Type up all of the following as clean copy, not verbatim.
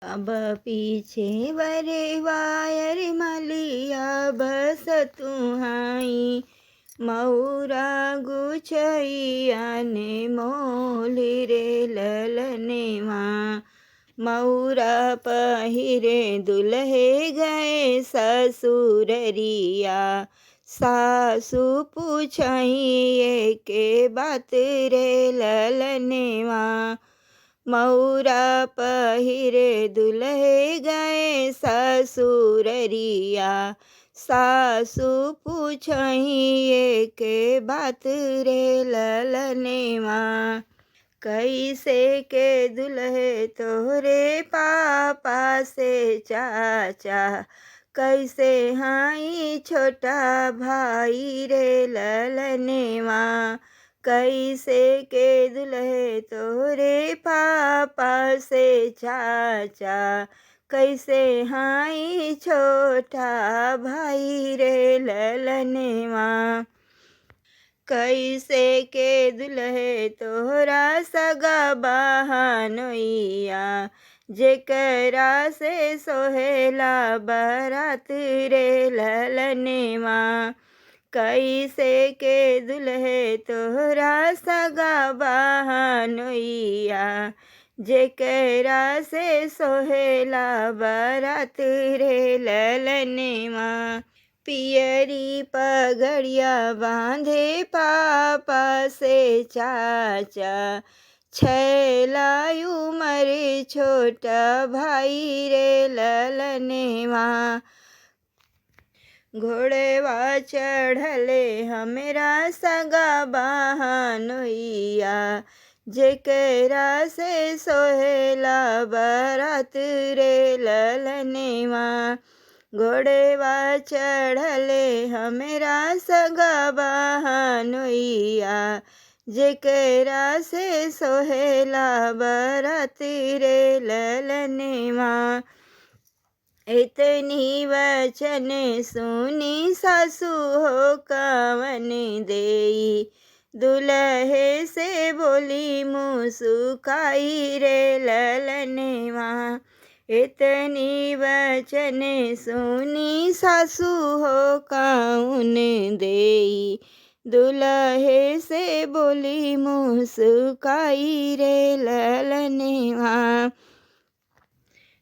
अब पीछे वरे वायर मलिया बस तुहाई मऊरा गुछैया ने मोली रे ललने माँ मऊरा पहिरे दुल्हे गए ससुररिया सासु पूछिए के बात रे ललने माँ मऊरा पहिरे दुल्हे गए ससुररिया सासु पूछिए के बात रे ललने माँ कैसे के दुल्हे तोरे पापा से चाचा कैसे हाई छोटा भाई रे ललने माँ कैसे के दुल्हे तोरे पापा से चाचा कैसे हाई छोटा भाई रे ललने माँ कैसे के दुल्हे तोहरा सगा बहनोइया जेकरा से सोहेला बरात रे ललने माँ कैसे के दुल्हे तोहरा सगा बहनोइया जेकरा से सोहेला बरात रे ललने माँ पियरी पगड़िया बांधे पापा से चाचा छैला उमर छोटा भाई रे ललने माँ घोड़वा चढ़ले हमरा सगा बहनोइया जेकरा से सोहेला बरात रे ललने माँ घोड़वा चढ़ले हमरा सगा बहनोइया जेकरा से सोहेला बरात रे ललने माँ इतनी वचन सुनी सासु हो कवन देई दुल्हे से बोली मुसुकाई रे ललने माँ इतनी वचन सुनी सासु हो कौन देई दुल्हे से बोली मुस्काई रे ललने माँ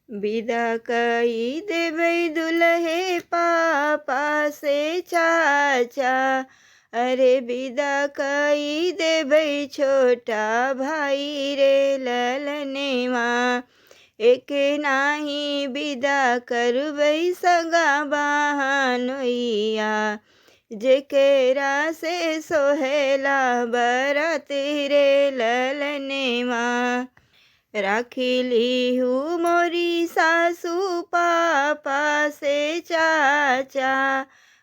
विदा कई देवै दुल्हे पापा से चाचा अरे विदा कई देवै छोटा भाई रे ललने माँ एक नाही विदा करबै सगा बहनोइया जेकरा से सोहेला बरात रे ललने माँ राखी लीहू मोरी सासू पापा से चाचा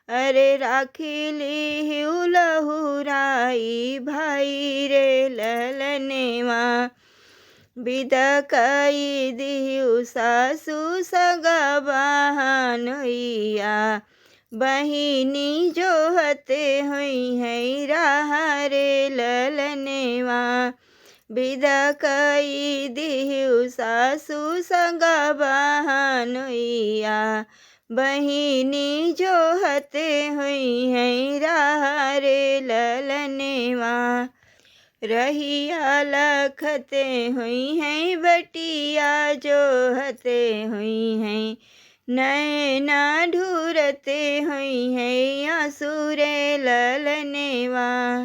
अरे राखी लीहू लहुराई भाई रे ललने माँ विदा कई दिहु सासु सगा बहनोइया बहिनी जोहते हुई है राह रे ललने माँ विदा कई दिहु सासु सगा बहनोइया बहिनी जोहते हुई है राह रे ललने माँ रहिया लखते हुई हैं बटिया जो हते हुई हैं नैना ढूरते हुई हैं आंसू रे ललने माँ